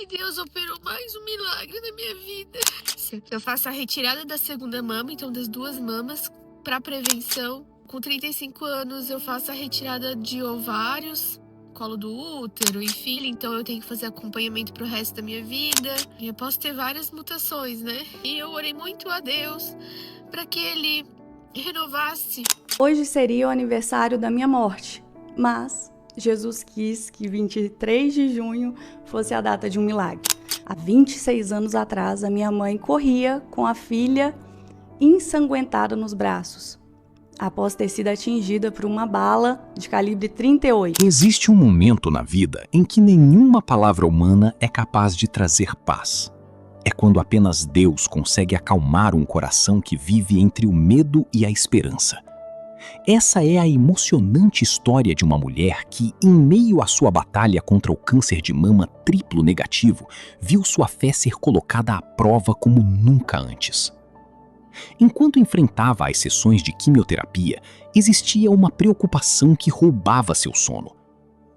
E Deus operou mais um milagre na minha vida. Eu faço a retirada da segunda mama, então das duas mamas, para prevenção. Com 35 anos eu faço a retirada de ovários, colo do útero, enfim. Então eu tenho que fazer acompanhamento pro resto da minha vida. E eu posso ter várias mutações, né? E eu orei muito a Deus para que Ele renovasse. Hoje seria o aniversário da minha morte, mas Jesus quis que 23 de junho fosse a data de um milagre. Há 26 anos atrás, a minha mãe corria com a filha ensanguentada nos braços, após ter sido atingida por uma bala de calibre 38. Existe um momento na vida em que nenhuma palavra humana é capaz de trazer paz. É quando apenas Deus consegue acalmar um coração que vive entre o medo e a esperança. Essa é a emocionante história de uma mulher que, em meio à sua batalha contra o câncer de mama triplo negativo, viu sua fé ser colocada à prova como nunca antes. Enquanto enfrentava as sessões de quimioterapia, existia uma preocupação que roubava seu sono.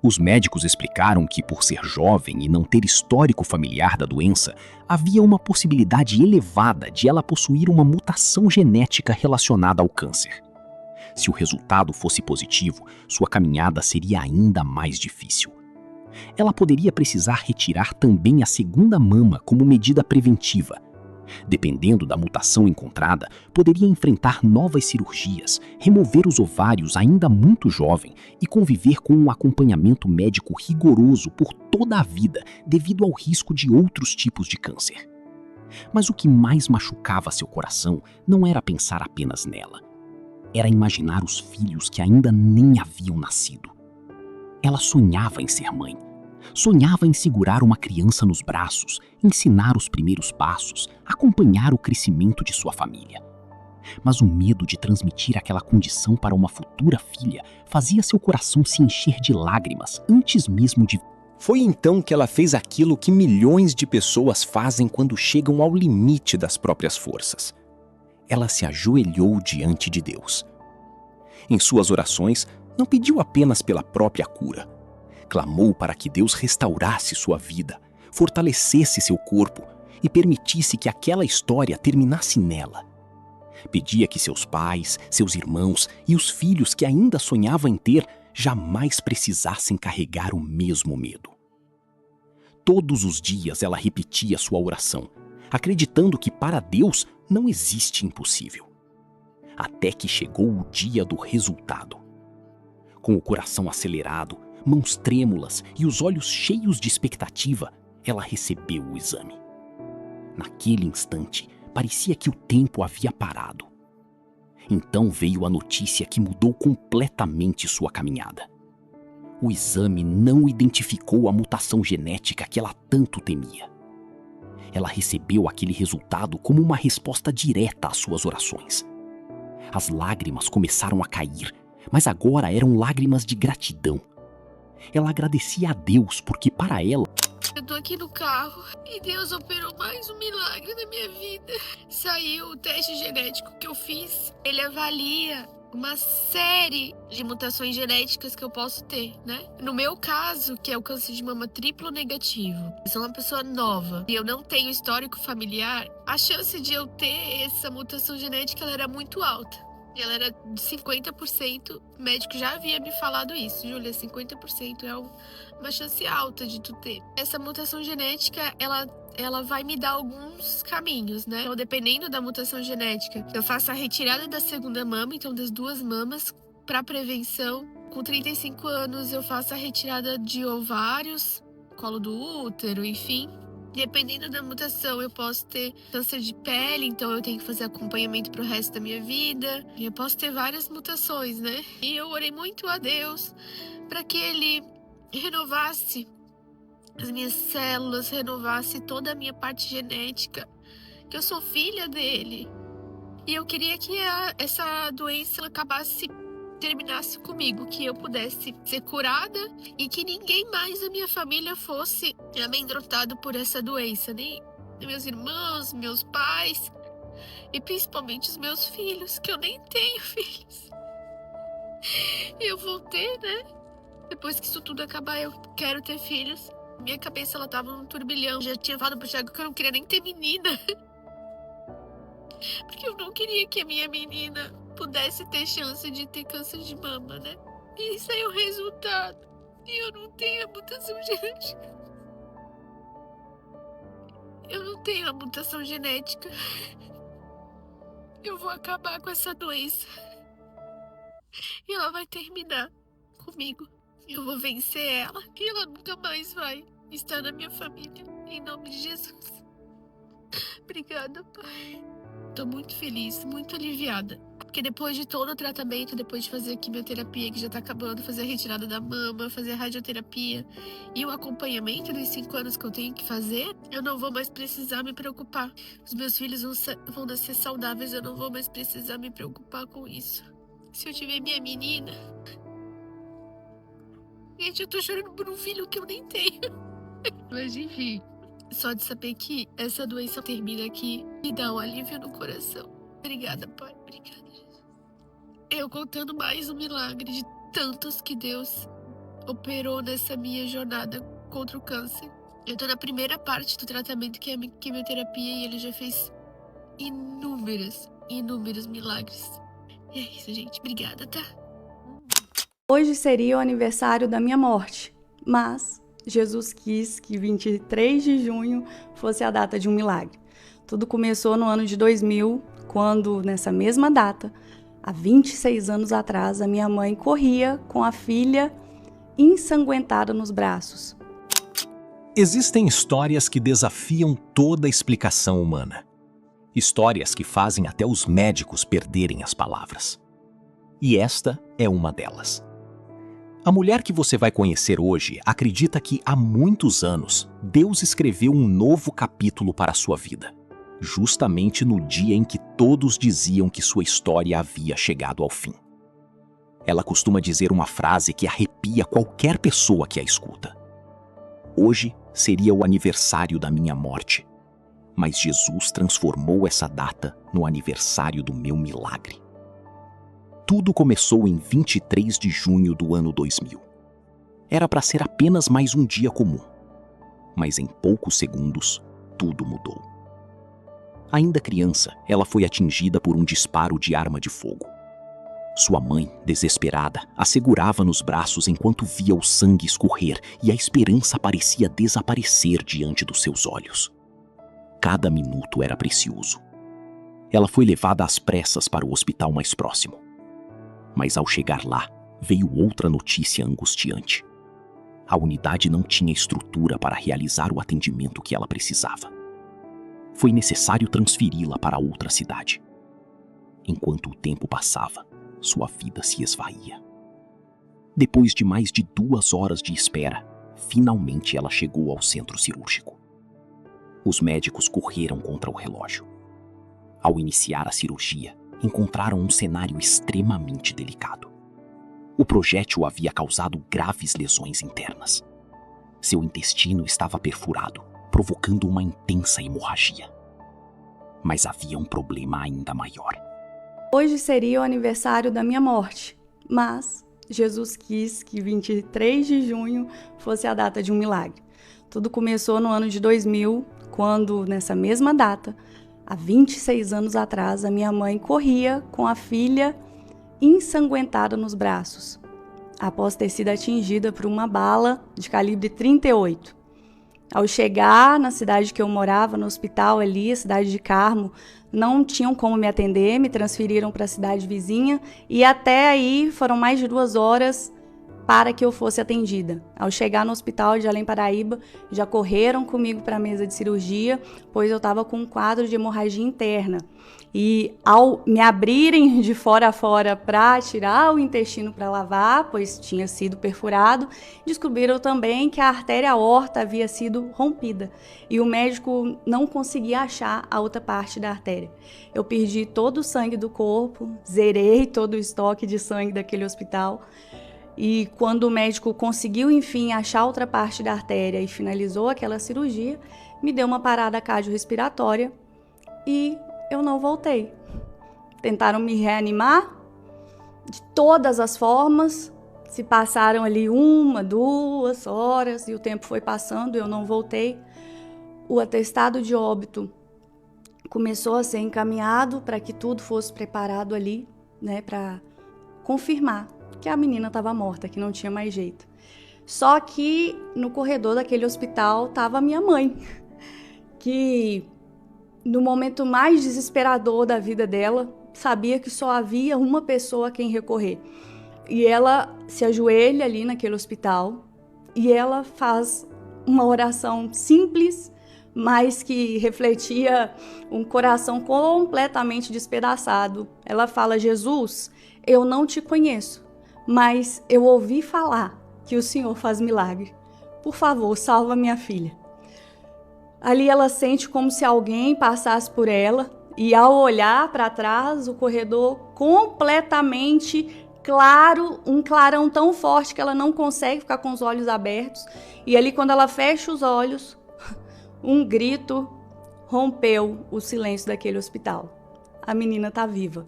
Os médicos explicaram que, por ser jovem e não ter histórico familiar da doença, havia uma possibilidade elevada de ela possuir uma mutação genética relacionada ao câncer. Se o resultado fosse positivo, sua caminhada seria ainda mais difícil. Ela poderia precisar retirar também a segunda mama como medida preventiva. Dependendo da mutação encontrada, poderia enfrentar novas cirurgias, remover os ovários ainda muito jovem e conviver com um acompanhamento médico rigoroso por toda a vida devido ao risco de outros tipos de câncer. Mas o que mais machucava seu coração não era pensar apenas nela. Era imaginar os filhos que ainda nem haviam nascido. Ela sonhava em ser mãe. Sonhava em segurar uma criança nos braços, ensinar os primeiros passos, acompanhar o crescimento de sua família. Mas o medo de transmitir aquela condição para uma futura filha fazia seu coração se encher de lágrimas antes mesmo de... Foi então que ela fez aquilo que milhões de pessoas fazem quando chegam ao limite das próprias forças. Ela se ajoelhou diante de Deus. Em suas orações, não pediu apenas pela própria cura. Clamou para que Deus restaurasse sua vida, fortalecesse seu corpo e permitisse que aquela história terminasse nela. Pedia que seus pais, seus irmãos e os filhos que ainda sonhava em ter jamais precisassem carregar o mesmo medo. Todos os dias ela repetia sua oração, acreditando que para Deus não existe impossível. Até que chegou o dia do resultado. Com o coração acelerado, mãos trêmulas e os olhos cheios de expectativa, ela recebeu o exame. Naquele instante, parecia que o tempo havia parado. Então veio a notícia que mudou completamente sua caminhada. O exame não identificou a mutação genética que ela tanto temia. Ela recebeu aquele resultado como uma resposta direta às suas orações. As lágrimas começaram a cair, mas agora eram lágrimas de gratidão. Ela agradecia a Deus porque, para ela... Eu tô aqui no carro e Deus operou mais um milagre na minha vida. Saiu o teste genético que eu fiz. Ele avalia uma série de mutações genéticas que eu posso ter, né? No meu caso, que é o câncer de mama triplo negativo, eu sou uma pessoa nova e eu não tenho histórico familiar, a chance de eu ter essa mutação genética ela era muito alta. Ela era de 50%, o médico já havia me falado isso, Júlia, 50% é uma chance alta de tu ter. Essa mutação genética, ela vai me dar alguns caminhos, né? Então, dependendo da mutação genética, eu faço a retirada da segunda mama, então das duas mamas, para prevenção. Com 35 anos, eu faço a retirada de ovários, colo do útero, enfim. Dependendo da mutação, eu posso ter câncer de pele, então eu tenho que fazer acompanhamento pro resto da minha vida. E eu posso ter várias mutações, né? E eu orei muito a Deus para que Ele renovasse as minhas células, renovasse toda a minha parte genética, que eu sou filha dele. E eu queria que essa doença acabasse, terminasse comigo, que eu pudesse ser curada e que ninguém mais da minha família fosse amedrontado por essa doença, nem meus irmãos, meus pais e principalmente os meus filhos, que eu nem tenho filhos. Eu vou ter, né? Depois que isso tudo acabar, eu quero ter filhos. Minha cabeça, ela tava num turbilhão. Já tinha falado pro Thiago que eu não queria nem ter menina. Porque eu não queria que a minha menina pudesse ter chance de ter câncer de mama, né? E isso aí é o resultado. E eu não tenho a mutação genética. Eu não tenho a mutação genética. Eu vou acabar com essa doença. E ela vai terminar comigo. Eu vou vencer ela. E ela nunca mais vai estar na minha família. Em nome de Jesus. Obrigada, Pai. Tô muito feliz, muito aliviada. Porque depois de todo o tratamento, depois de fazer a quimioterapia, que já tá acabando, fazer a retirada da mama, fazer a radioterapia e o acompanhamento dos 5 anos que eu tenho que fazer, eu não vou mais precisar me preocupar. Os meus filhos vão nascer saudáveis, eu não vou mais precisar me preocupar com isso. Se eu tiver minha menina... Gente, eu tô chorando por um filho que eu nem tenho. Mas enfim, só de saber que essa doença termina aqui, me dá um alívio no coração. Obrigada, Pai. Obrigada, Jesus. Eu contando mais um milagre de tantos que Deus operou nessa minha jornada contra o câncer. Eu tô na primeira parte do tratamento, que é a quimioterapia, e ele já fez inúmeros milagres. E é isso, gente. Obrigada, tá? Hoje seria o aniversário da minha morte, mas Jesus quis que 23 de junho fosse a data de um milagre. Tudo começou no ano de 2000, quando, nessa mesma data, há 26 anos atrás, a minha mãe corria com a filha ensanguentada nos braços. Existem histórias que desafiam toda a explicação humana. Histórias que fazem até os médicos perderem as palavras. E esta é uma delas. A mulher que você vai conhecer hoje acredita que há muitos anos Deus escreveu um novo capítulo para a sua vida, justamente no dia em que todos diziam que sua história havia chegado ao fim. Ela costuma dizer uma frase que arrepia qualquer pessoa que a escuta. Hoje seria o aniversário da minha morte, mas Jesus transformou essa data no aniversário do meu milagre. Tudo começou em 23 de junho do ano 2000. Era para ser apenas mais um dia comum. Mas em poucos segundos, tudo mudou. Ainda criança, ela foi atingida por um disparo de arma de fogo. Sua mãe, desesperada, a segurava nos braços enquanto via o sangue escorrer e a esperança parecia desaparecer diante dos seus olhos. Cada minuto era precioso. Ela foi levada às pressas para o hospital mais próximo. Mas ao chegar lá, veio outra notícia angustiante. A unidade não tinha estrutura para realizar o atendimento que ela precisava. Foi necessário transferi-la para outra cidade. Enquanto o tempo passava, sua vida se esvaía. Depois de mais de 2 horas de espera, finalmente ela chegou ao centro cirúrgico. Os médicos correram contra o relógio. Ao iniciar a cirurgia, encontraram um cenário extremamente delicado. O projétil havia causado graves lesões internas. Seu intestino estava perfurado, provocando uma intensa hemorragia. Mas havia um problema ainda maior. Hoje seria o aniversário da minha morte, mas Jesus quis que 23 de junho fosse a data de um milagre. Tudo começou no ano de 2000, quando, nessa mesma data, há 26 anos atrás, a minha mãe corria com a filha ensanguentada nos braços, após ter sido atingida por uma bala de calibre 38. Ao chegar na cidade que eu morava, no hospital ali, a cidade de Carmo, não tinham como me atender, me transferiram para a cidade vizinha e até aí foram mais de 2 horas para que eu fosse atendida. Ao chegar no hospital de Além Paraíba, já correram comigo para a mesa de cirurgia, pois eu estava com um quadro de hemorragia interna. E ao me abrirem de fora a fora para tirar o intestino para lavar, pois tinha sido perfurado, descobriram também que a artéria aorta havia sido rompida e o médico não conseguia achar a outra parte da artéria. Eu perdi todo o sangue do corpo, zerei todo o estoque de sangue daquele hospital. E quando o médico conseguiu, enfim, achar outra parte da artéria e finalizou aquela cirurgia, me deu uma parada cardiorrespiratória e eu não voltei. Tentaram me reanimar de todas as formas, Se passaram ali 1, 2 horas e o tempo foi passando, eu não voltei. O atestado de óbito começou a ser encaminhado para que tudo fosse preparado ali, né, para confirmar que a menina estava morta, que não tinha mais jeito. Só que no corredor daquele hospital estava a minha mãe, que no momento mais desesperador da vida dela, sabia que só havia uma pessoa a quem recorrer. E ela se ajoelha ali naquele hospital e ela faz uma oração simples, mas que refletia um coração completamente despedaçado. Ela fala: Jesus, eu não te conheço, mas eu ouvi falar que o Senhor faz milagre. Por favor, salva minha filha. Ali ela sente como se alguém passasse por ela e ao olhar para trás, o corredor completamente claro, um clarão tão forte que ela não consegue ficar com os olhos abertos. E ali quando ela fecha os olhos, um grito rompeu o silêncio daquele hospital. A menina está viva.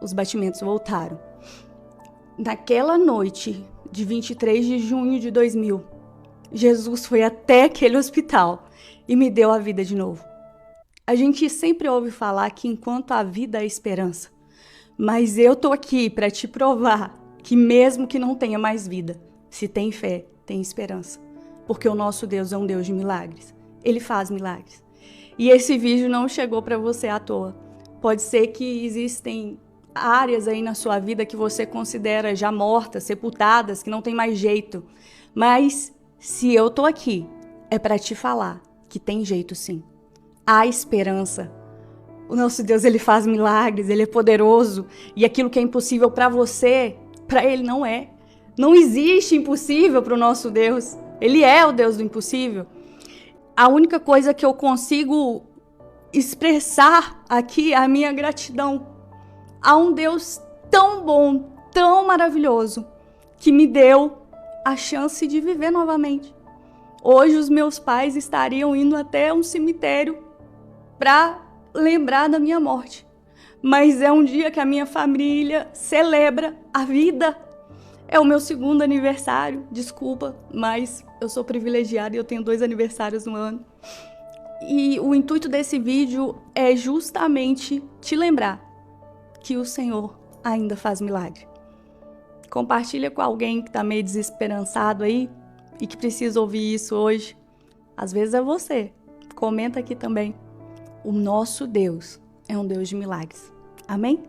Os batimentos voltaram. Naquela noite de 23 de junho de 2000, Jesus foi até aquele hospital e me deu a vida de novo. A gente sempre ouve falar que enquanto há vida há esperança. Mas eu tô aqui para te provar que mesmo que não tenha mais vida, se tem fé, tem esperança. Porque o nosso Deus é um Deus de milagres. Ele faz milagres. E esse vídeo não chegou para você à toa. Pode ser que existem áreas aí na sua vida que você considera já mortas, sepultadas, que não tem mais jeito. Mas se eu tô aqui, é para te falar que tem jeito sim. Há esperança. O nosso Deus, ele faz milagres, ele é poderoso. E aquilo que é impossível para você, para ele não é. Não existe impossível para o nosso Deus. Ele é o Deus do impossível. A única coisa que eu consigo expressar aqui é a minha gratidão a um Deus tão bom, tão maravilhoso, que me deu a chance de viver novamente. Hoje os meus pais estariam indo até um cemitério para lembrar da minha morte. Mas é um dia que a minha família celebra a vida. É o meu 2º aniversário, desculpa, mas eu sou privilegiada e eu tenho 2 aniversários no ano. E o intuito desse vídeo é justamente te lembrar que o Senhor ainda faz milagre. Compartilha com alguém que está meio desesperançado aí e que precisa ouvir isso hoje. Às vezes é você. Comenta aqui também. O nosso Deus é um Deus de milagres. Amém?